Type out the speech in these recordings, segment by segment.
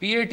PAT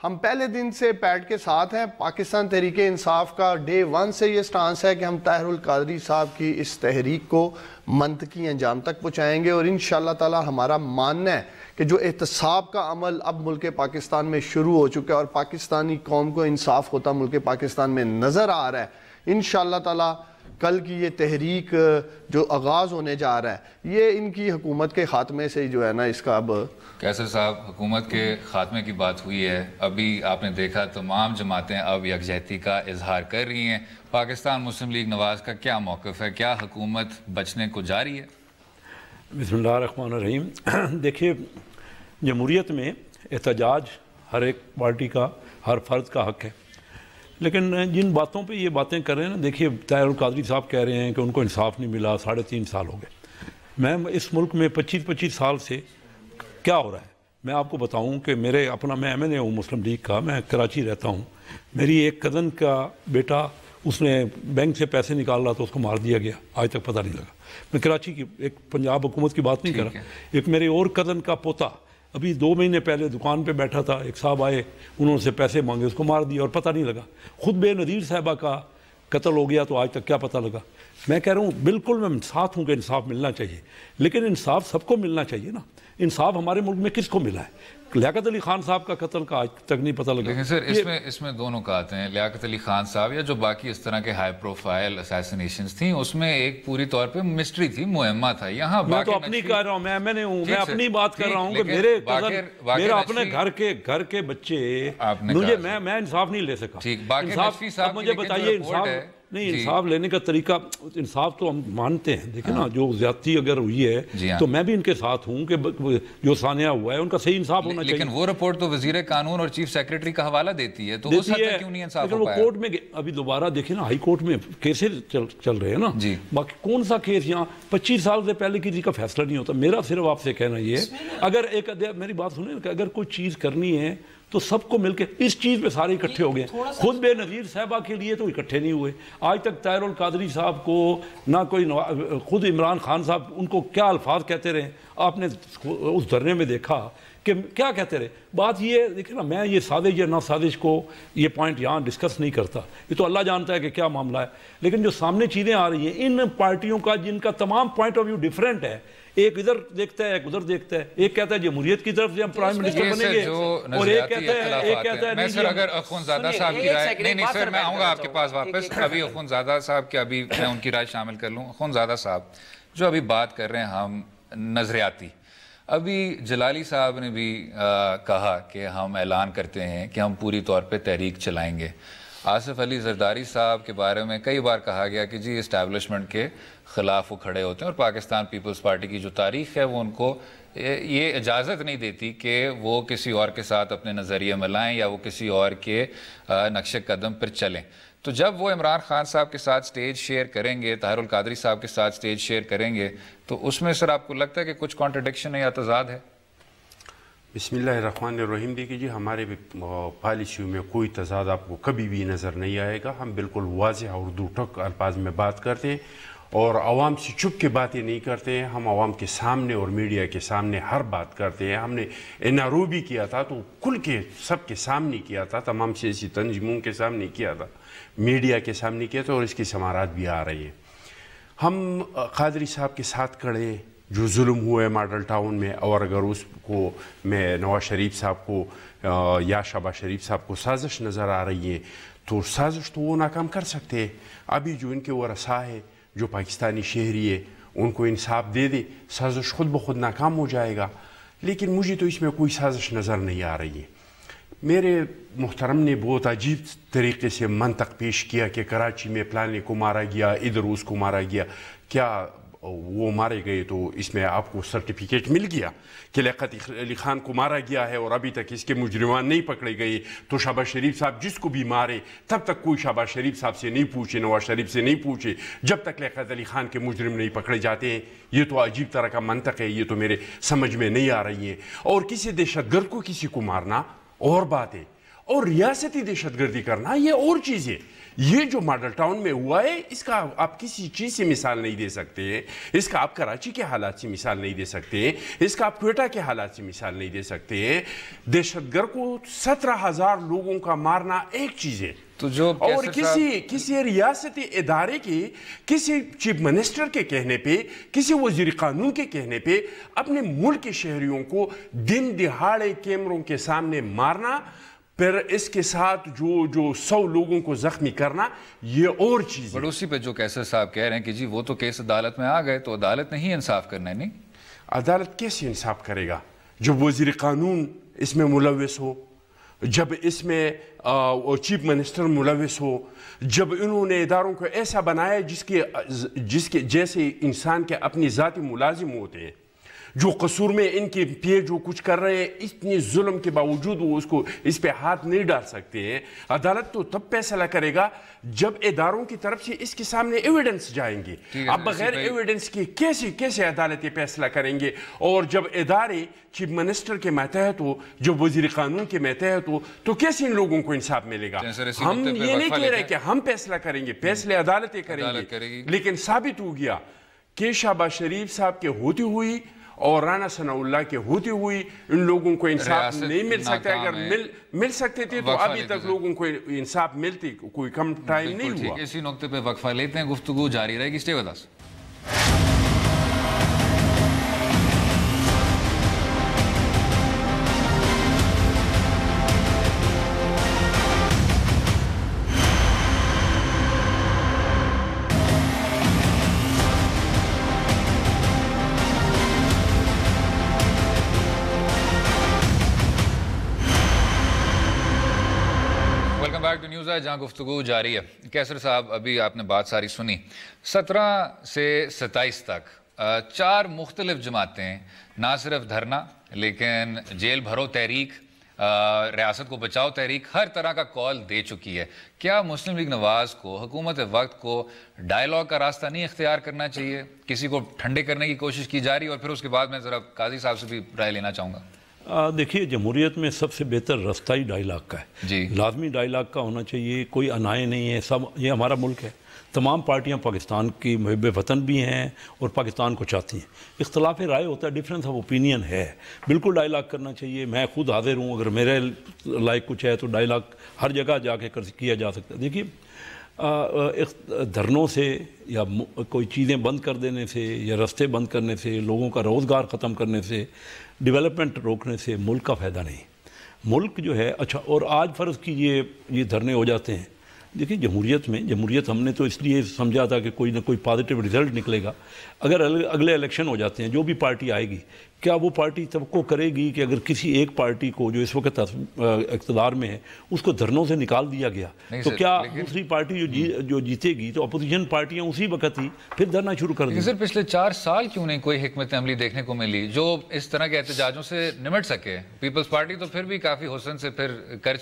ہم پہلے دن سے پیٹ کے ساتھ ہیں. پاکستان تحریک انصاف کا ڈے 1 سے یہ سٹانس ہے کہ ہم طاہر القادری صاحب کی اس تحریک کو منطقی انجام تک پہنچائیں گے, اور انشاءاللہ تعالی ہمارا ماننا ہے کہ جو احتساب کا عمل اب ملک پاکستان میں شروع ہو چکا ہے اور پاکستانی قوم کو انصاف ہوتا ملک پاکستان میں نظر آ رہا ہے, انشاءاللہ تعالی کل کی یہ تحریک جو آغاز ہونے جا رہا ہے یہ ان کی حکومت کے خاتمے سے جو ہے نا اس کا اب. قیصر صاحب, حکومت کے خاتمے کی بات ہوئی ہے, ابھی آپ نے دیکھا تمام جماعتیں اب یکجہتی کا اظہار کر رہی ہیں. پاکستان مسلم لیگ نواز کا کیا موقف ہے, کیا حکومت بچنے کو جا رہی ہے؟ بسم اللہ الرحمن الرحیم. دیکھیے, جمہوریت میں احتجاج ہر ایک پارٹی کا, ہر فرد کا حق ہے, لیکن جن باتوں پہ یہ باتیں کر رہے ہیں نا, دیکھیے طاہر القادری صاحب کہہ رہے ہیں کہ ان کو انصاف نہیں ملا, 3.5 سال ہو گئے. میں اس ملک میں 25 سال سے کیا ہو رہا ہے میں آپ کو بتاؤں کہ میرے اپنا میں ایم این اے ہوں مسلم لیگ کا, میں کراچی رہتا ہوں. میری ایک کزن کا بیٹا, اس نے بینک سے پیسے نکال رہا تو اس کو مار دیا گیا, آج تک پتہ نہیں لگا. میں کراچی کی ایک پنجاب حکومت کی بات نہیں کر رہا. ایک میرے اور کزن کا پوتا ابھی 2 مہینے پہلے دکان پہ بیٹھا تھا, ایک صاحب آئے, انہوں سے پیسے مانگے, اس کو مار دیا اور پتہ نہیں لگا. خود بے نظیر صاحبہ کا قتل ہو گیا تو آج تک کیا پتہ لگا. میں کہہ رہا ہوں بالکل میں ساتھ ہوں کہ انصاف ملنا چاہیے, لیکن انصاف سب کو ملنا چاہیے نا. انصاف ہمارے ملک میں کس کو ملا ہے؟ لیاقت علی خان صاحب کا قتل کا آج تک نہیں پتہ لگا. لیکن سر اس میں دونوں آتے ہیں, لیاقت علی خان صاحب یا جو باقی اس طرح کے ہائی پروفائل اسیسینیشنز تھیں, اس میں ایک پوری طور پہ مسٹری تھی, معمہ تھا. یہاں میں تو اپنی کہہ رہا ہوں, میں نے ہوں, میں اپنی بات کر رہا ہوں کہ میرے میرا اپنے گھر کے بچے, مجھے میں انصاف نہیں لے سکا. اب مجھے بتائیے انصاف نہیں, انصاف لینے کا طریقہ, انصاف تو ہم مانتے ہیں. دیکھیں نا, جو زیادتی اگر ہوئی ہے تو میں بھی ان کے ساتھ ہوں کہ جو سانحہ ہوا ہے ان کا صحیح انصاف ہونا چاہیے. لیکن وہ رپورٹ تو وزیر قانون اور چیف سیکریٹری کا حوالہ دیتی ہے, تو اس حد تک کیوں نہیں انصاف ہو پایا؟ لیکن وہ کورٹ میں ابھی دوبارہ دیکھیں نا, ہائی کورٹ میں کیسز چل رہے ہیں نا. باقی کون سا کیس یہاں 25 سال سے پہلے کسی کا فیصلہ نہیں ہوتا. میرا صرف آپ سے کہنا یہ ہے, اگر ایک میری بات سنیں کہ اگر کوئی چیز کرنی ہے تو سب کو مل کے اس چیز پہ سارے اکٹھے ہو گئے. خود بے نظیر صاحبہ کے لیے تو اکٹھے نہیں ہوئے. آج تک طاہر القادری صاحب کو نہ کوئی, خود عمران خان صاحب ان کو کیا الفاظ کہتے رہے, آپ نے اس دھرنے میں دیکھا کہ کیا کہتے رہے. بات یہ دیکھیں نا, میں یہ سازش یا نہ سازش کو یہ پوائنٹ یہاں ڈسکس نہیں کرتا, یہ تو اللہ جانتا ہے کہ کیا معاملہ ہے. لیکن جو سامنے چیزیں آ رہی ہیں ان پارٹیوں کا, جن کا تمام پوائنٹ آف ویو ڈیفرنٹ ہے, ایک ادھر دیکھتا ہے ایک ادھر دیکھتا ہے. ایک کہتا ہے جمہوریت کی طرف سے ہم پرائم منسٹر بنیں گے, اور ایک کہتا ہے میں سر اگر اخونزادہ صاحب کی رائے, نہیں سر میں آؤں گا آپ کے پاس واپس. ابھی اخونزادہ صاحب کی, ابھی میں ان کی رائے شامل کر لوں. اخونزادہ صاحب جو ابھی بات کر رہے ہیں ہم نظریاتی, ابھی جلالی صاحب نے بھی کہا کہ ہم اعلان کرتے ہیں کہ ہم پوری طور پہ تحریک چلائیں گے. آصف علی زرداری صاحب کے بارے میں کئی بار کہا گیا کہ جی اسٹیبلشمنٹ کے خلاف وہ کھڑے ہوتے ہیں, اور پاکستان پیپلز پارٹی کی جو تاریخ ہے وہ ان کو یہ اجازت نہیں دیتی کہ وہ کسی اور کے ساتھ اپنے نظریے ملائیں یا وہ کسی اور کے نقش قدم پر چلیں. تو جب وہ عمران خان صاحب کے ساتھ سٹیج شیئر کریں گے, طاہر القادری صاحب کے ساتھ سٹیج شیئر کریں گے, تو اس میں سر آپ کو لگتا ہے کہ کچھ کانٹرڈکشن ہے یا تضاد ہے؟ بسم اللہ الرحمن الرحیم. دیکھیے جی, ہمارے پالیسیوں میں کوئی تضاد آپ کو کبھی بھی نظر نہیں آئے گا. ہم بالکل واضح اور دو ٹھک الفاظ میں بات کرتے ہیں اور عوام سے چھپ کے باتیں نہیں کرتے ہیں. ہم عوام کے سامنے اور میڈیا کے سامنے ہر بات کرتے ہیں. ہم نے NRO بھی کیا تھا تو کھل کے سب کے سامنے کیا تھا, تمام سیاسی تنظیموں کے سامنے کیا تھا, میڈیا کے سامنے کیا تھا, اور اس کی ثمرات بھی آ رہی ہیں. ہم قادری صاحب کے ساتھ کھڑے, جو ظلم ہوئے ماڈل ٹاؤن میں, اور اگر اس کو میں نواز شریف صاحب کو یا شہباز شریف صاحب کو سازش نظر آ رہی ہے تو سازش تو وہ ناکام کر سکتے ہیں. ابھی جو ان کے ورثاء ہے, جو پاکستانی شہری ہے, ان کو انصاف دے دے, سازش خود بخود ناکام ہو جائے گا. لیکن مجھے تو اس میں کوئی سازش نظر نہیں آ رہی ہے. میرے محترم نے بہت عجیب طریقے سے منطق پیش کیا کہ کراچی میں پلانے کو مارا گیا, ادھر اس کو مارا گیا. کیا وہ مارے گئے تو اس میں آپ کو سرٹیفکیٹ مل گیا کہ لیاقت علی خان کو مارا گیا ہے اور ابھی تک اس کے مجرمان نہیں پکڑے گئے؟ تو شہباز شریف صاحب جس کو بھی مارے تب تک کوئی شہباز شریف صاحب سے نہیں پوچھے, نواز شریف سے نہیں پوچھے, جب تک لیاقت علی خان کے مجرم نہیں پکڑے جاتے ہیں. یہ تو عجیب طرح کا منطق ہے, یہ تو میرے سمجھ میں نہیں آ رہی ہے. اور کسی دہشت گرد کو کسی کو مارنا اور بات ہے, اور ریاستی دہشت گردی کرنا یہ اور چیز ہے. یہ جو ماڈل ٹاؤن میں ہوا ہے اس کا آپ کسی چیز سے مثال نہیں دے سکتے, اس کا آپ کراچی کے حالات سے مثال نہیں دے سکتے, اس کا آپ کوئٹہ کے حالات سے مثال نہیں دے سکتے. دہشت گرد کو 17,000 لوگوں کا مارنا ایک چیز ہے, تو جو اور کسی ریاستی ادارے کی کسی چیف منسٹر کے کہنے پہ, کسی وزیر قانون کے کہنے پہ اپنے ملک کے شہریوں کو دن دہاڑے کیمروں کے سامنے مارنا, پھر اس کے ساتھ جو 100 لوگوں کو زخمی کرنا, یہ اور چیز ہے. اسی پہ جو کیسر صاحب کہہ رہے ہیں کہ جی وہ تو کیس عدالت میں آ گئے تو عدالت نے ہی انصاف کرنا ہے. نہیں, عدالت کیسے انصاف کرے گا جب وزیر قانون اس میں ملوث ہو, جب اس میں چیف منسٹر ملوث ہو, جب انہوں نے اداروں کو ایسا بنایا جس کے جیسے انسان کے اپنی ذاتی ملازم ہوتے ہیں, جو قصور میں ان کے پیے جو کچھ کر رہے ہیں, اتنی ظلم کے باوجود وہ اس پہ ہاتھ نہیں ڈال سکتے ہیں. عدالت تو تب فیصلہ کرے گا جب اداروں کی طرف سے اس کے سامنے ایویڈنس جائیں گے. اب بغیر ایویڈنس کے کیسے عدالتیں فیصلہ کریں گے؟ اور جب ادارے چیف منسٹر کے ماتحت ہو, جب وزیر قانون کے ماتحت ہو, تو کیسے ان لوگوں کو انصاف ملے گا؟ ہم یہ نہیں کہہ رہے کہ ہم فیصلہ کریں گے, فیصلے عدالتیں کریں گے, لیکن ثابت ہو گیا کہ شہباز شریف صاحب کے ہوتی ہوئی اور رانا ثناء اللہ کے ہوتی ہوئی ان لوگوں کو انصاف نہیں مل سکتا. اگر مل سکتے تھے تو ابھی تک لوگوں کو انصاف ملتی, کوئی کم ٹائم نہیں ہوا. اسی نقطے پہ وقفہ لیتے ہیں, گفتگو جاری رہے گی. Stay with us. نیوز ہے جہاں گفتگو جاری ہے. کیسر صاحب, ابھی آپ نے بات ساری سنی. 17 سے 27 تک 4 مختلف جماعتیں نہ صرف دھرنا لیکن جیل بھرو تحریک, ریاست کو بچاؤ تحریک, ہر طرح کا کال دے چکی ہے. کیا مسلم لیگ نواز کو, حکومت وقت کو ڈائیلاگ کا راستہ نہیں اختیار کرنا چاہیے؟ کسی کو ٹھنڈے کرنے کی کوشش کی جا رہی ہے. اور پھر اس کے بعد میں ذرا قاضی صاحب سے بھی رائے لینا چاہوں گا. دیکھیے, جمہوریت میں سب سے بہتر راستہ ہی ڈائیلاگ کا ہے. جی, لازمی ڈائیلاگ کا ہونا چاہیے. کوئی انائے نہیں ہے, سب یہ ہمارا ملک ہے. تمام پارٹیاں پاکستان کی محب وطن بھی ہیں اور پاکستان کو چاہتی ہیں. اختلاف رائے ہوتا ہے, ڈفرینس آف اوپینین ہے, بالکل ڈائیلاگ کرنا چاہیے. میں خود حاضر ہوں, اگر میرے لائق کچھ ہے تو ڈائیلاگ ہر جگہ جا کے کیا جا سکتا ہے. دیکھیے, دھرنوں سے یا کوئی چیزیں بند کر دینے سے یا رستے بند کرنے سے, لوگوں کا روزگار ختم کرنے سے, ڈیولپمنٹ روکنے سے ملک کا فائدہ نہیں. ملک جو ہے اچھا, اور آج فرض کیجئے یہ دھرنے ہو جاتے ہیں. دیکھیں, جمہوریت ہم نے تو اس لیے سمجھا تھا کہ کوئی نہ کوئی پازیٹیو رزلٹ نکلے گا. اگر اگلے الیکشن ہو جاتے ہیں, جو بھی پارٹی آئے گی, کیا وہ پارٹی توقع کرے گی کہ اگر کسی ایک پارٹی کو جو اس وقت اقتدار میں ہے اس کو دھرنوں سے نکال دیا گیا تو کیا دوسری پارٹی جو جیتے گی تو اپوزیشن پارٹیاں اسی وقت ہی پھر دھرنا شروع کر دیں؟ سر, پچھلے 4 سال کیوں نہیں کوئی حکمت عملی دیکھنے کو ملی جو اس طرح کے احتجاجوں سے نمٹ سکے؟ پیپلز پارٹی تو پھر بھی کافی حسن سے پھر کر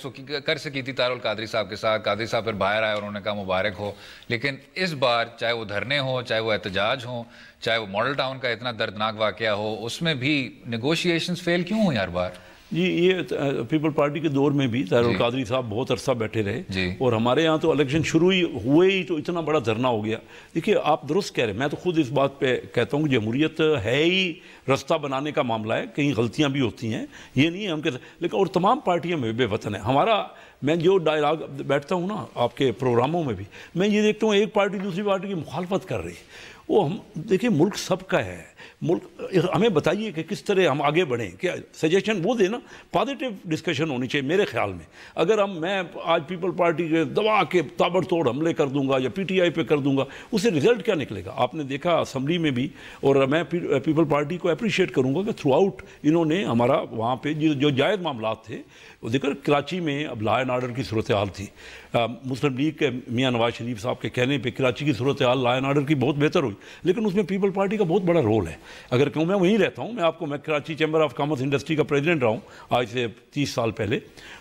سکی تھی طاہر القادری صاحب کے ساتھ. قادری صاحب پھر باہر آئے اور انہوں نے کہا مبارک ہو. لیکن اس بار چاہے وہ دھرنے ہوں, چاہے وہ احتجاج ہوں, چاہے وہ ماڈل ٹاؤن کا اتنا دردناک واقعہ ہو, اس میں بھی نیگوشیشنز فیل کیوں ہوئی ہر بار؟ جی, یہ پیپل پارٹی کے دور میں بھی طاہر القادری صاحب بہت عرصہ بیٹھے رہے اور ہمارے ہاں تو الیکشن شروع ہوئے ہی تو اتنا بڑا دھرنا ہو گیا. دیکھیے, آپ درست کہہ رہے ہیں, میں تو خود اس بات پہ کہتا ہوں کہ جمہوریت ہے ہی رستہ بنانے کا معاملہ ہے. کہیں غلطیاں بھی ہوتی ہیں, یہ نہیں ہے ہم کہتے, لیکن اور تمام پارٹیاں محب وطن ہیں. ہمارا, میں جو ڈائیلاگ بیٹھتا ہوں نا آپ کے پروگراموں میں بھی, میں یہ دیکھتا ہوں ایک پارٹی دوسری پارٹی کی مخالفت کر رہی ہے. وہ ہم دیکھیں, ملک سب کا ہے. ملک ہمیں بتائیے کہ کس طرح ہم آگے بڑھیں. کیا سجیشن وہ دے نا, پازیٹیو ڈسکشن ہونی چاہیے میرے خیال میں. اگر میں آج پیپل پارٹی کے دبا کے تابڑ توڑ حملے کر دوں گا یا پی ٹی آئی پہ کر دوں گا, اس سے رزلٹ کیا نکلے گا؟ آپ نے دیکھا اسمبلی میں بھی, اور میں پیپل پارٹی کو اپریشیٹ کروں گا کہ تھرو آؤٹ انہوں نے ہمارا وہاں پہ جو جائز معاملات تھے وہ دیکھ کر, کراچی میں اب لا اینڈ آرڈر کی صورتحال تھی. مسلم لیگ کے میاں نواز شریف صاحب کے کہنے پہ کراچی کی صورتحال لا اینڈ آرڈر کی بہت بہتر ہوئی, لیکن اس میں پیپل پارٹی کا بہت بڑا رول ہے. اگر کہوں, میں وہیں رہتا ہوں, میں Karachi chamber of commerce industry کا پریزیڈنٹ رہا ہوں آج سے 30 سال پہلے,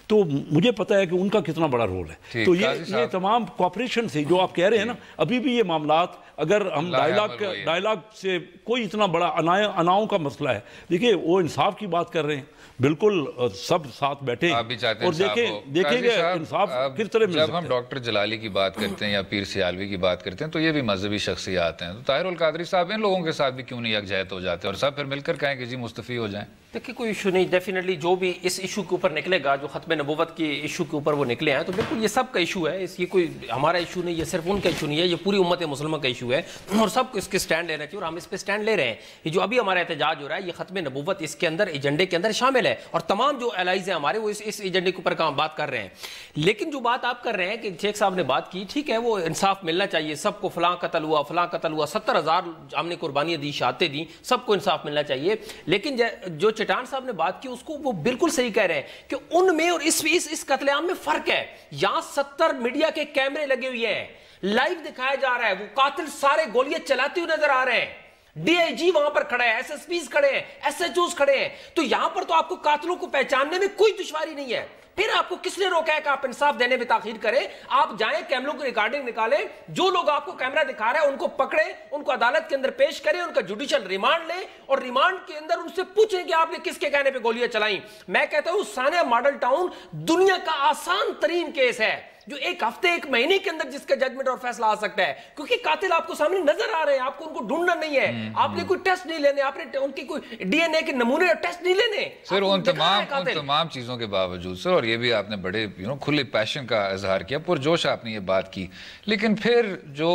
تو مجھے پتا ہے کہ ان کا کتنا بڑا رول ہے. تو یہ تمام کوآپریشن سے جو آپ کہہ رہے ہیں نا, ابھی بھی یہ معاملات اگر ہم ڈائلاگ سے کوئی اتنا بڑا اناؤں کا مسئلہ ہے, دیکھیں وہ انصاف کی بات کر رہے ہیں, بالکل سب ساتھ بیٹھے اور دیکھیں گے انصاف کس طرح مل سکتا ہے. جب ہم ڈاکٹر جلالی کی بات کرتے ہیں یا پیر سیالوی کی بات کرتے ہیں تو یہ بھی مذہبی شخصیات ہیں, تو طاہر القادری صاحب ان لوگوں کے ساتھ بھی کیوں نہیں یکجہت ہو جاتے اور سب پھر مل کر کہیں کہ جی مستفی ہو جائیں؟ دیکھیں کوئی ایشو نہیں, ڈیفینیٹلی جو بھی اس ایشو کے اوپر نکلے گا, جو ختم نبوت کے ایشو کے اوپر وہ نکلے ہیں, تو بالکل یہ سب کا ایشو ہے, یہ کوئی ہمارا ایشو نہیں, یہ صرف ان کا ایشو نہیں ہے, یہ پوری امت مسلمہ کا ایشو ہے اور سب کو اس کے سٹینڈ لینا چاہیے اور ہم اس پہ سٹینڈ لے رہے ہیں. یہ جو ابھی ہمارا احتجاج ہو رہا ہے یہ ختم نبوت اس کے اندر ایجنڈے کے اندر شامل ہے اور تمام جو الائز ہیں ہمارے وہ اس ایجنڈے کے اوپر کام بات کر رہے ہیں. لیکن جو بات آپ کر رہے ہیں کہ شیخ صاحب نے بات کی, ٹھیک ہے وہ انصاف ملنا چاہیے سب کو, فلاں قتل ہوا فلاں قتل ہوا, 70,000 ہم نے قربانیاں دی, شہادتیں دی, سب کو انصاف ملنا چاہیے. لیکن جو چٹان صاحب نے بات کی اس کو وہ بالکل صحیح کہہ رہے ہیں کہ ان میں اور اس قتل عام میں فرق ہے. یہاں 70 میڈیا کے کیمرے لگے ہوئے ہیں, لائیو دکھایا جا رہا ہے, وہ قاتل سارے گولیاں چلاتے ہوئے نظر آ رہے ہیں, ڈی آئی جی وہاں پر کھڑے ہیں, ایس ایس پیز کھڑے ہیں, ایس ایچ اوز کھڑے ہیں. تو یہاں پر تو آپ کو قاتلوں کو پہچاننے میں کوئی دشواری نہیں ہے. پھر آپ کو کس نے روکا ہے کہ آپ انصاف دینے میں تاخیر کریں؟ آپ جائیں کیمروں کی ریکارڈنگ نکالیں, جو لوگ آپ کو کیمرہ دکھا رہے ہیں ان کو پکڑیں, ان کو عدالت کے اندر پیش کریں, ان کا جوڈیشل ریمانڈ لیں اور ریمانڈ کے اندر ان سے پوچھیں کہ آپ نے کس کے کہنے پہ گولیاں چلائیں. میں کہتا ہوں ثانیہ ماڈل ٹاؤن دنیا کا آسان ترین کیس ہے جو ایک ہفتے ایک مہینے کے اندر جس کا ججمنٹ اور فیصلہ آ سکتا ہے, کیونکہ قاتل آپ کو سامنے نظر آ رہے ہیں, آپ کو ان کو ڈھونڈنا نہیں ہے, آپ نے کوئی ٹیسٹ نہیں لینے, آپ نے ان کی کوئی ڈی این اے کے نمونے ٹیسٹ نہیں لینے. سر ان تمام چیزوں کے باوجود سر, اور یہ بھی آپ نے بڑے کھلے پیشن کا اظہار کیا, پرجوش آپ نے یہ بات کی, لیکن پھر جو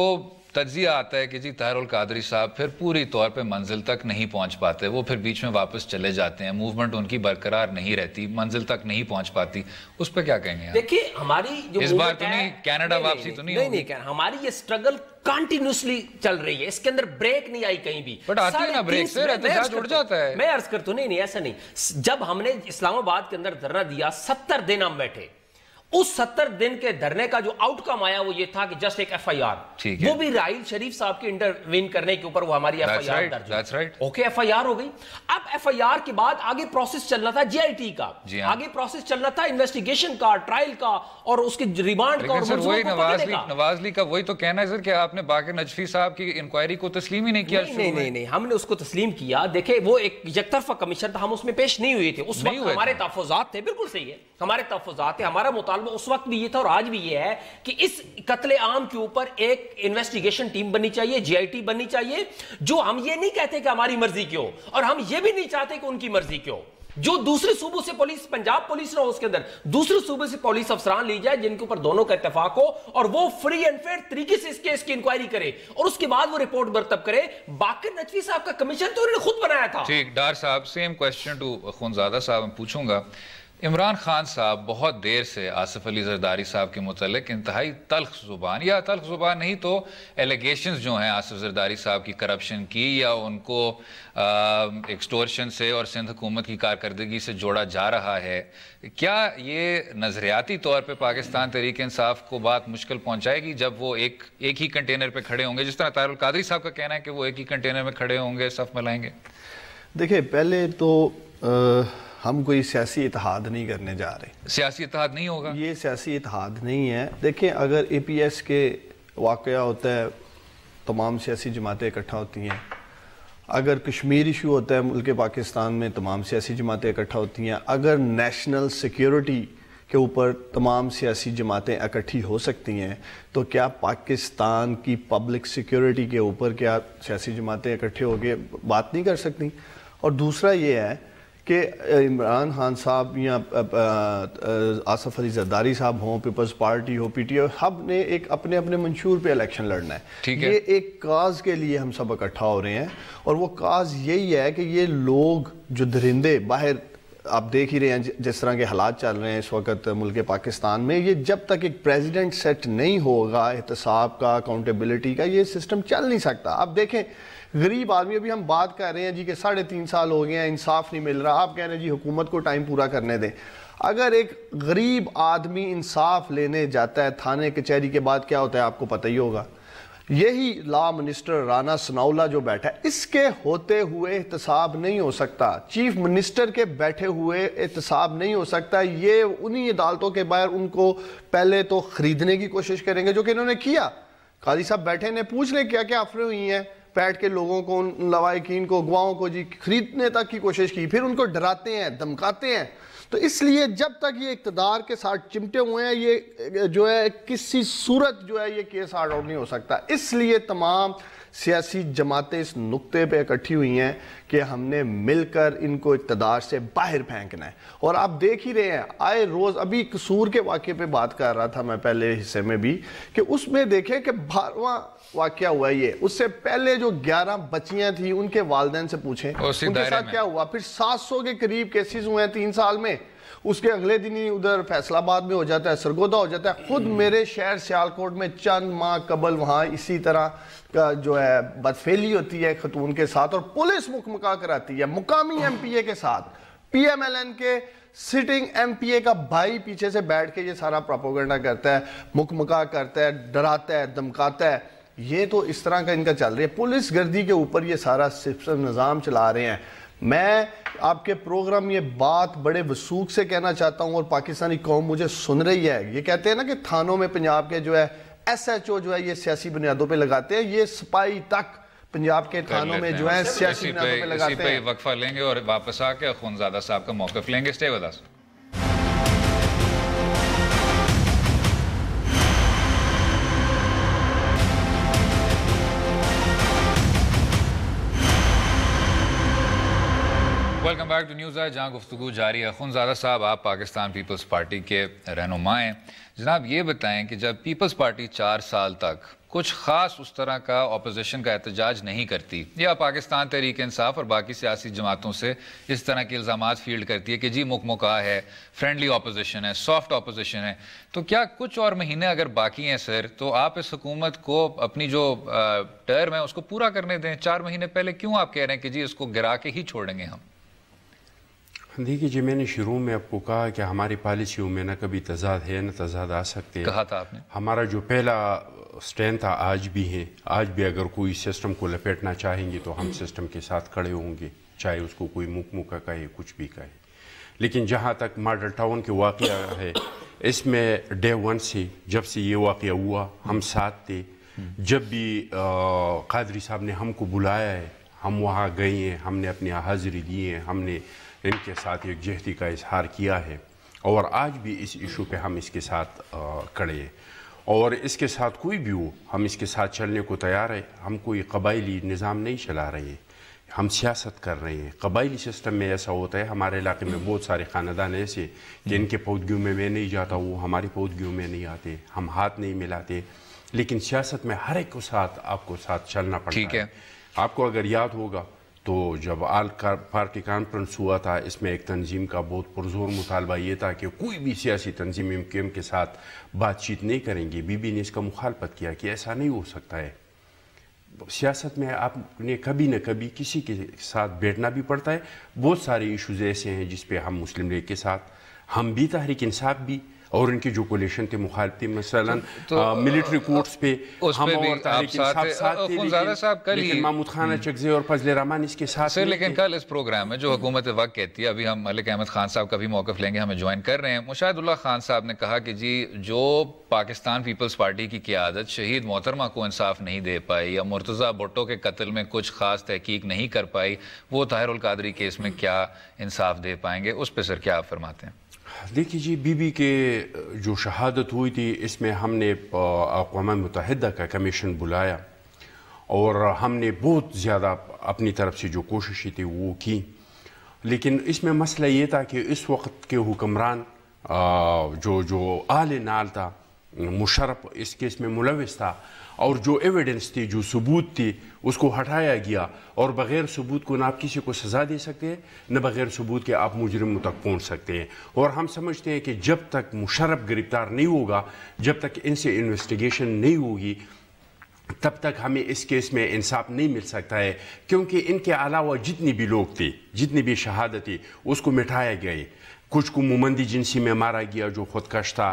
تجزیہ آتا ہے کہ جی طاہر القادری صاحب پھر پوری طور پہ منزل تک نہیں پہنچ پاتے, وہ پھر بیچ میں واپس چلے جاتے ہیں, موومنٹ ان کی برقرار نہیں رہتی, منزل تک نہیں پہنچ پاتی, اس پہ کیا کہیں گے؟ دیکھیے ہماری جو اس بار تو نہیں, کینیڈا واپسی تو نہیں ہوگی, ہماری یہ سٹرگل کنٹینیوسلی چل رہی ہے, اس کے اندر بریک نہیں آئی کہیں بھی. بٹ آتی ہے نا بریک سے, احتجاج اڑ جاتا ہے. میں عرض کرتا ہوں نہیں ایسا نہیں. جب ہم نے اسلام آباد کے اندر دھرنا دیا 70 دن ہم بیٹھے, اس 70 دن کے دھرنے کا جو آؤٹ کم آیا وہ یہ تھا کہ جسٹ ایک ایف آئی آر, وہ بھی راحیل شریف صاحب کے انٹروین کرنے کے اوپر وہ ہماری ایف آئی آر درج ہوئی. اوکے ایف آئی آر ہو گئی. اب ایف آئی آر کے بعد آگے پروسیس چلنا تھا جی آئی ٹی کا, آگے پروسیس چلنا تھا انویسٹیگیشن کا, ٹرائل کا اور اس کے ریمانڈ کا. لیکن سر وہی نواز لی کا وہی تو کہنا ہے سر کہ آپ نے باقر نجفی صاحب کی انکوائری کو تسلیم ہی نہیں کیا. نہیں, ہم نے اس کو تسلیم کیا. دیکھیں وہ ایک یک طرفہ کمیشن تھا, ہم اس میں پیش نہیں ہوئے تھے اس وقت, ہمارے تحفظات تھے. بالکل صحیح ہے, ہمارے تحفظات تھے, ہمارا مطالبہ اس وقت بھی یہ تھا اور آج بھی یہ ہے کہ اس قتل عام کے اوپر ایک انویسٹیگیشن ٹیم بننی چاہیے, جی آئی ٹی بننی چاہیے. جو ہم یہ نہیں کہتے کہ ہماری مرضی کیوں, اور ہم یہ بھی نہیں چاہتے کہ ان کی مرضی کیوں. جو دوسرے صوبوں سے پولیس, پنجاب پولیس نہ ہو اس کے اندر, دوسرے صوبے سے پولیس افسران لی جائے جن کے اوپر دونوں کا اتفاق ہو اور وہ فری اینڈ فیئر طریقے سے اس کیس کی انکوائری کرے اور اس کے بعد وہ رپورٹ مرتب کرے. باقر نجفی صاحب کا کمیشن تو انہوں نے خود بنایا تھا. ٹھیک, ڈار صاحب سیم کوسچن ٹو خونزادہ صاحب میں پوچھوں گا. عمران خان صاحب بہت دیر سے آصف علی زرداری صاحب کے متعلق انتہائی تلخ زبان, یا تلخ زبان نہیں تو ایلیگیشنز جو ہیں آصف زرداری صاحب کی کرپشن کی یا ان کو ایکسٹورشن سے اور سندھ حکومت کی کارکردگی سے جوڑا جا رہا ہے, کیا یہ نظریاتی طور پہ پاکستان تحریک انصاف کو بات مشکل پہنچائے گی جب وہ ایک ہی کنٹینر پہ کھڑے ہوں گے, جس طرح طاہر القادری صاحب کا کہنا ہے کہ وہ ایک ہی کنٹینر میں کھڑے ہوں گے, صف ملائیں گے؟ دیکھیں پہلے تو ہم کوئی سیاسی اتحاد نہیں کرنے جا رہے. سیاسی اتحاد نہیں ہوگا, یہ سیاسی اتحاد نہیں ہے. دیکھیں اگر اے پی ایس کے واقعہ ہوتا ہے تمام سیاسی جماعتیں اکٹھا ہوتی ہیں, اگر کشمیر ایشو ہوتا ہے ملک پاکستان میں تمام سیاسی جماعتیں اکٹھا ہوتی ہیں, اگر نیشنل سیکیورٹی کے اوپر تمام سیاسی جماعتیں اکٹھی ہو سکتی ہیں, تو کیا پاکستان کی پبلک سیکیورٹی کے اوپر کیا سیاسی جماعتیں اکٹھے ہو کے بات نہیں کر سکتی؟ اور دوسرا یہ ہے کہ عمران خان صاحب یا آصف علی زرداری صاحب ہوں, پیپلز پارٹی ہو, پی ٹی آئی, سب نے ایک اپنے اپنے منشور پہ الیکشن لڑنا ہے. یہ ایک کاز کے لیے ہم سب اکٹھا ہو رہے ہیں اور وہ کاز یہی ہے کہ یہ لوگ جو درندے باہر آپ دیکھ ہی رہے ہیں جس طرح کے حالات چل رہے ہیں اس وقت ملک پاکستان میں, یہ جب تک ایک پریزیڈنٹ سیٹ نہیں ہوگا احتساب کا, اکاؤنٹیبلٹی کا, یہ سسٹم چل نہیں سکتا. آپ دیکھیں غریب آدمی, ابھی ہم بات کر رہے ہیں جی کہ 3.5 سال ہو گئے ہیں انصاف نہیں مل رہا, آپ کہہ رہے ہیں جی حکومت کو ٹائم پورا کرنے دیں. اگر ایک غریب آدمی انصاف لینے جاتا ہے تھانے کچہری کے بعد کیا ہوتا ہے آپ کو پتہ ہی ہوگا. یہی لا منسٹر رانا ثناءاللہ جو بیٹھا ہے، اس کے ہوتے ہوئے احتساب نہیں ہو سکتا، چیف منسٹر کے بیٹھے ہوئے احتساب نہیں ہو سکتا. یہ انہی عدالتوں کے باہر ان کو پہلے تو خریدنے کی کوشش کریں گے، جو کہ انہوں نے کیا. قاضی صاحب بیٹھے نے پوچھ لیں کیا کیا افرے ہوئی ہیں، بیٹھ کے لوگوں کو، ان لوائقین کو، گواہوں کو جی خریدنے تک کی کوشش کی، پھر ان کو ڈراتے ہیں، دھمکاتے ہیں. تو اس لیے جب تک یہ اقتدار کے ساتھ چمٹے ہوئے ہیں، یہ جو ہے کسی صورت جو ہے یہ کیس آرٹ آؤٹ نہیں ہو سکتا. اس لیے تمام سیاسی جماعتیں اس نقطے پہ اکٹھی ہوئی ہیں کہ ہم نے مل کر ان کو اقتدار سے باہر پھینکنا ہے. اور آپ دیکھ ہی رہے ہیں آئے روز، ابھی قصور کے واقعے پہ بات کر رہا تھا میں پہلے حصے میں بھی، کہ اس میں دیکھیں کہ 12واں واقعہ ہوا یہ، اس سے پہلے جو 11 بچیاں تھیں ان کے والدین سے پوچھیں ان کے ساتھ کیا ہوا. پھر 700 کے قریب کیسز ہوئے ہیں 3 سال میں. اس کے اگلے دن ہی ادھر فیصل آباد میں ہو جاتا ہے، سرگودا ہو جاتا ہے. خود میرے شہر سیالکوٹ میں چند ماہ قبل وہاں اسی طرح کا جو ہے بدفعلی ہوتی ہے خاتون کے ساتھ، اور پولیس مکمکا کراتی ہے مقامی ایم پی اے کے ساتھ. پی ایم ایل این کے سٹنگ ایم پی اے کا بھائی پیچھے سے بیٹھ کے یہ سارا پروپیگنڈا کرتا ہے، مکمکا کرتا ہے، ڈراتا ہے، دھمکاتا ہے. یہ تو اس طرح کا ان کا چل رہی ہے، پولیس گردی کے اوپر یہ سارا سسٹم نظام چلا رہے ہیں. میں آپ کے پروگرام یہ بات بڑے وثوق سے کہنا چاہتا ہوں، اور پاکستانی قوم مجھے سن رہی ہے. یہ کہتے ہیں نا کہ تھانوں میں پنجاب کے جو ہے ایس ایچ او جو ہے یہ سیاسی بنیادوں پہ لگاتے ہیں، یہ سپاہی تک پنجاب کے تھانوں میں جو ہے سیاسی بنیادوں پہ لگاتے ہیں. اسی پہ وقفہ لیں گے اور واپس آ کے اخونزادہ صاحب کا موقف لیں گے. Stay with us. Welcome back to news آئی، جہاں گفتگو جاری ہے. اخونزادہ صاحب، آپ پاکستان پیپلز پارٹی کے رہنما ہیں. جناب یہ بتائیں کہ جب پیپلز پارٹی 4 سال تک کچھ خاص اس طرح کا اپوزیشن کا احتجاج نہیں کرتی، یا پاکستان تحریک انصاف اور باقی سیاسی جماعتوں سے اس طرح کے الزامات فیلڈ کرتی ہے کہ جی مکمکا ہے، فرینڈلی اپوزیشن ہے، سافٹ اپوزیشن ہے، تو کیا کچھ اور مہینے اگر باقی ہیں سر، تو آپ اس حکومت کو اپنی جو ٹرم ہے اس کو پورا کرنے دیں؟ 4 مہینے پہلے کیوں آپ کہہ رہے ہیں کہ جی اس کو گرا کے ہی چھوڑیں گے ہم؟ دیکھیے جی، میں نے شروع میں آپ کو کہا کہ ہماری پالیسیوں میں نہ کبھی تضاد ہے نہ تضاد آ سکتے. کہا تھا آپ نے. ہمارا جو پہلا سٹینڈ تھا آج بھی ہے. آج بھی اگر کوئی سسٹم کو لپیٹنا چاہیں گے تو ہم سسٹم کے ساتھ کھڑے ہوں گے، چاہے اس کو کوئی مکمکا کہے، کچھ بھی کہے. لیکن جہاں تک ماڈل ٹاؤن کے واقعہ ہے، اس میں ڈے 1 سے جب سے یہ واقعہ ہوا ہم ساتھ تھے. جب بھی قادری صاحب نے ہم کو بلایا ہے ہم وہاں گئے ہیں، ہم نے اپنی حاضری دی ہے، ہم نے ان کے ساتھ ایک جہتی کا اظہار کیا ہے. اور آج بھی اس ایشو پہ ہم اس کے ساتھ کھڑے ہیں، اور اس کے ساتھ کوئی بھی ہو ہم اس کے ساتھ چلنے کو تیار ہے. ہم کوئی قبائلی نظام نہیں چلا رہے ہیں، ہم سیاست کر رہے ہیں. قبائلی سسٹم میں ایسا ہوتا ہے، ہمارے علاقے میں بہت سارے خاندان ایسے کہ ان کے پودگیوں میں نہیں جاتا، وہ ہماری پودگیوں میں نہیں آتے، ہم ہاتھ نہیں ملاتے. لیکن سیاست میں ہر ایک کو ساتھ آپ کو ساتھ چلنا پڑتا ہے. آپ کو اگر یاد ہوگا تو جب آل پارٹی کانفرنس ہوا تھا، اس میں ایک تنظیم کا بہت پرزور مطالبہ یہ تھا کہ کوئی بھی سیاسی تنظیم MQM کے ساتھ بات چیت نہیں کریں گے. بی بی نے اس کا مخالفت کیا کہ ایسا نہیں ہو سکتا ہے. سیاست میں آپ نے کبھی نہ کبھی کسی کے ساتھ بیٹھنا بھی پڑتا ہے. بہت سارے ایشوز ایسے ہیں جس پہ ہم مسلم لیگ کے ساتھ، ہم بھی تحریک انصاف بھی، اور ان کی جو کولیشن تھے مخالفتی، مثلا ملٹری کورٹس پہ ہم اور تحریک انصاف ساتھ تھے، لیکن محمود خان اچکزئی اور فضل رحمان اس کے ساتھ سر. لیکن کل اس پروگرام میں جو حکومت وقت کہتی ہے، ابھی ہم ملک احمد خان صاحب کا بھی موقف لیں گے، ہمیں جوائن کر رہے ہیں. مشاہد اللہ خان صاحب نے کہا کہ جی جو پاکستان پیپلز پارٹی کی قیادت شہید محترمہ کو انصاف نہیں دے پائی، یا مرتضیٰ بھٹو کے قتل میں کچھ خاص تحقیق نہیں کر پائی، وہ طاہر القادری کیس میں کیا انصاف دے پائیں گے؟ اس پہ سر کیا آپ فرماتے ہیں؟ دیکھیے جی، بی بی کے جو شہادت ہوئی تھی، اس میں ہم نے اقوام متحدہ کا کمیشن بلایا، اور ہم نے بہت زیادہ اپنی طرف سے جو کوششیں تھی وہ کی. لیکن اس میں مسئلہ یہ تھا کہ اس وقت کے حکمران جو آل نال تھا، مشرف اس کیس میں ملوث تھا، اور جو ایویڈنس تھی، جو ثبوت تھی، اس کو ہٹایا گیا. اور بغیر ثبوت کو نہ آپ کسی کو سزا دے سکتے ہیں، نہ بغیر ثبوت کے آپ مجرموں تک پہنچ سکتے ہیں. اور ہم سمجھتے ہیں کہ جب تک مشرف گرفتار نہیں ہوگا، جب تک ان سے انویسٹیگیشن نہیں ہوگی، تب تک ہمیں اس کیس میں انصاف نہیں مل سکتا ہے. کیونکہ ان کے علاوہ جتنی بھی لوگ تھے، جتنی بھی شہادت تھی، اس کو مٹھایا گیا. کچھ کو مومندی جنسی میں مارا گیا جو خودکش تھا.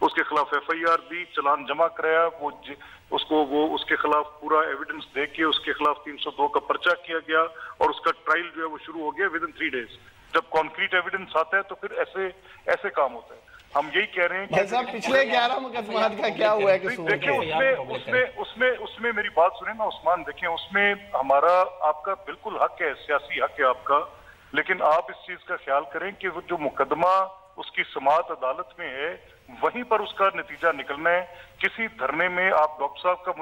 اس کے خلاف FIR دی, چلان جمع کرایا, وہ اس کے خلاف پورا ایویڈنس دے کے اس کے خلاف 302 کا پرچہ کیا گیا اور اس کا ٹرائل جو ہے وہ شروع ہو گیا ودن 3 days. جب کانکریٹ ایویڈنس آتا ہے تو پھر ایسے کام ہوتا ہے. ہم یہی کہہ رہے ہیں بھائی صاحب پچھلے 11 مقدمات کا کیا ہوا ہے قصور؟ دیکھیں اس میں میری بات سنیں نا عثمان, دیکھیں اس میں ہمارا آپ کا بالکل حق ہے, سیاسی حق ہے آپ کا, لیکن آپ اس چیز کا خیال کریں کہ وہ جو مقدمہ اس کی سماعت عدالت میں ہے وہیں پر اس کا نتیجہ نکلنا ہے. کسی دھرنے میں آپ ڈاکٹر صاحب کا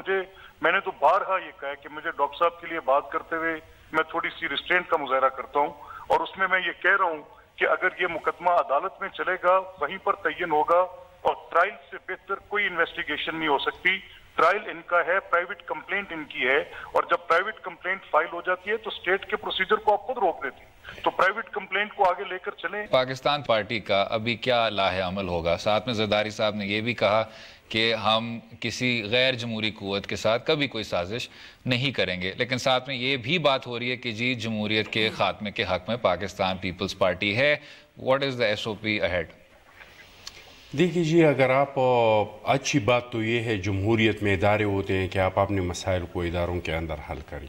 میں نے تو بارہا یہ کہا ہے کہ مجھے ڈاکٹر صاحب کے لیے بات کرتے ہوئے میں تھوڑی سی ریسٹرینٹ کا مظاہرہ کرتا ہوں, اور اس میں یہ کہہ رہا ہوں کہ اگر یہ مقدمہ عدالت میں چلے گا وہیں پر تعین ہوگا, اور ٹرائل سے بہتر کوئی انویسٹیگیشن نہیں ہو سکتی. ٹرائل ان کا ہے, پرائیویٹ کمپلینٹ ان کی ہے, اور جب پرائیویٹ کمپلینٹ فائل ہو جاتی ہے تو اسٹیٹ کے پروسیجر کو آپ خود روک دیتے ہیں, تو پرائیویٹ کمپلینٹ کو آگے لے کر چلیں. پاکستان پارٹی کا ابھی کیا لاہ عمل ہوگا؟ ساتھ میں زرداری صاحب نے یہ بھی کہا کہ ہم کسی غیر جمہوری قوت کے ساتھ کبھی کوئی سازش نہیں کریں گے, لیکن ساتھ میں یہ بھی بات ہو رہی ہے کہ جی جمہوریت کے خاتمے کے حق میں پاکستان پیپلز پارٹی ہے. What is the SOP ahead? دیکھیے جی, اگر آپ اچھی بات تو یہ ہے جمہوریت میں ادارے ہوتے ہیں کہ آپ اپنے مسائل کو اداروں کے اندر حل کریں.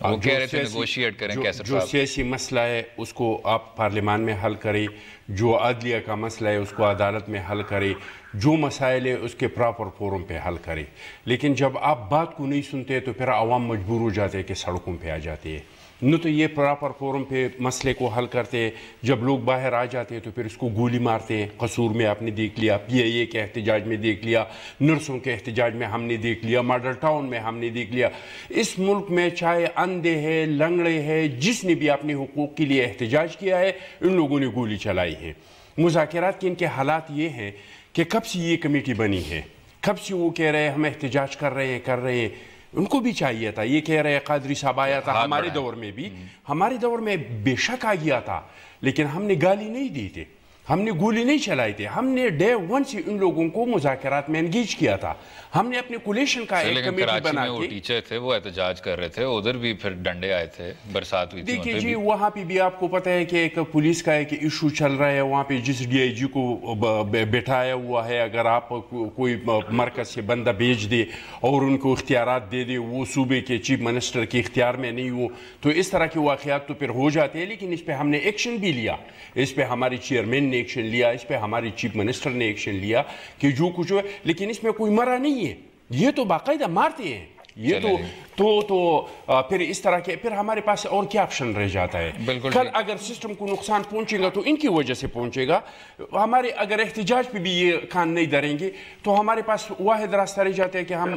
وہ کہہ رہے تھے نیگوشیٹ کریں, جو سیاسی مسئلہ ہے اس کو آپ پارلیمان میں حل کریں, جو عدلیہ کا مسئلہ ہے اس کو عدالت میں حل کریں, جو مسائل ہے اس کے پراپر فورم پہ حل کریں. لیکن جب آپ بات کو نہیں سنتے تو پھر عوام مجبور ہو جاتے ہیں کہ سڑکوں پہ آ جاتے ہیں. نہ تو یہ پراپر فورم پہ مسئلے کو حل کرتے ہیں, جب لوگ باہر آ جاتے ہیں تو پھر اس کو گولی مارتے ہیں. قصور میں آپ نے دیکھ لیا, PIA کے احتجاج میں دیکھ لیا, نرسوں کے احتجاج میں ہم نے دیکھ لیا, ماڈل ٹاؤن میں ہم نے دیکھ لیا. اس ملک میں چاہے اندھے ہے, لنگڑے ہے, جس نے بھی اپنے حقوق کے لیے احتجاج کیا ہے ان لوگوں نے گولی چلائی ہے. مذاکرات کے ان کے حالات یہ ہیں کہ کب سے یہ کمیٹی بنی ہے, کب سے وہ کہہ رہے ہیں ہم احتجاج کر رہے ہیں. ان کو بھی چاہیے تھا, یہ کہہ رہے قادری صاحب آیا تھا ہمارے دور میں بھی, ہمارے دور میں بے شک آ گیا تھا, لیکن ہم نے گالی نہیں دی تھی, ہم نے گولی نہیں چلائی تھی. ہم نے ڈے 1 سے ان لوگوں کو مذاکرات میں انگیج کیا تھا. ہم نے اپنے کولیشن کا ایک کمیٹی بنا کے, وہ ٹیچر تھے وہ احتجاج کر رہے تھے, ادھر بھی پھر ڈنڈے آئے تھے, برسات ہوئی تھی. دیکھیے جی وہاں پہ بھی آپ کو پتہ ہے کہ ایک پولیس کا ایک ایشو چل رہا ہے وہاں پہ, جس DIG کو بٹھایا ہوا ہے, اگر آپ کوئی مرکز سے بندہ بھیج دے اور ان کو اختیارات دے دے, وہ صوبے کے چیف منسٹر کے اختیار میں نہیں ہو, تو اس طرح کے واقعات تو پھر ہو جاتے ہیں. لیکن اس پہ ہم نے ایکشن بھی لیا, اس پہ ہماری چیئرمین نے ایکشن لیا, اس پہ ہماری چیف منسٹر نے ایکشن لیا کہ جو کچھ ہو, لیکن اس میں کوئی مرا نہیں ہے. یہ تو باقاعدہ مارتے ہیں, یہ تو پھر اس طرح کے پھر ہمارے پاس اور کیا آپشن رہ جاتا ہے. کل اگر سسٹم کو نقصان پہنچے گا تو ان کی وجہ سے پہنچے گا. ہمارے اگر احتجاج پہ بھی یہ کان نہیں دھریں گے تو ہمارے پاس واحد راستہ رہ جاتا ہے کہ ہم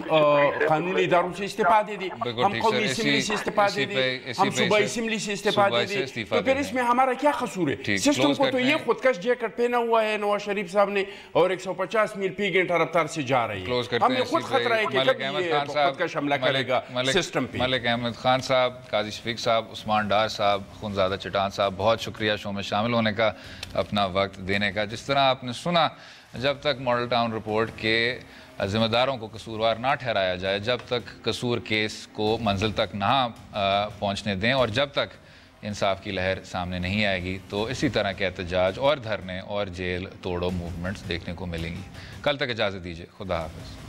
قانونی اداروں سے استعفا دے دیں, ہم قومی اسمبلی سے استعفا دے دیں, ہم صوبائی اسمبلی سے استعفا دے دیں. تو پھر اس میں ہمارا کیا قصور ہے؟ سسٹم کو تو یہ خودکش جیکٹ پہنا ہوا ہے نواز شریف صاحب نے, اور 150 میل فی گھنٹہ رفتار سے جا رہی ہے. ہمیں خود خطرہ ہے کہ جب یہ خودکش حملہ کرے گا سسٹم پہ. ملک احمد خان صاحب, قاضی شفیق صاحب, عثمان ڈار صاحب, خونزادہ چٹان صاحب, بہت شکریہ شو میں شامل ہونے کا, اپنا وقت دینے کا. جس طرح آپ نے سنا, جب تک ماڈل ٹاؤن رپورٹ کے ذمہ داروں کو قصوروار نہ ٹھہرایا جائے, جب تک قصور کیس کو منزل تک نہ پہنچنے دیں, اور جب تک انصاف کی لہر سامنے نہیں آئے گی, تو اسی طرح کے احتجاج اور دھرنے اور جیل توڑو موومنٹس دیکھنے کو ملیں گی. کل تک اجازت دیجیے, خدا حافظ.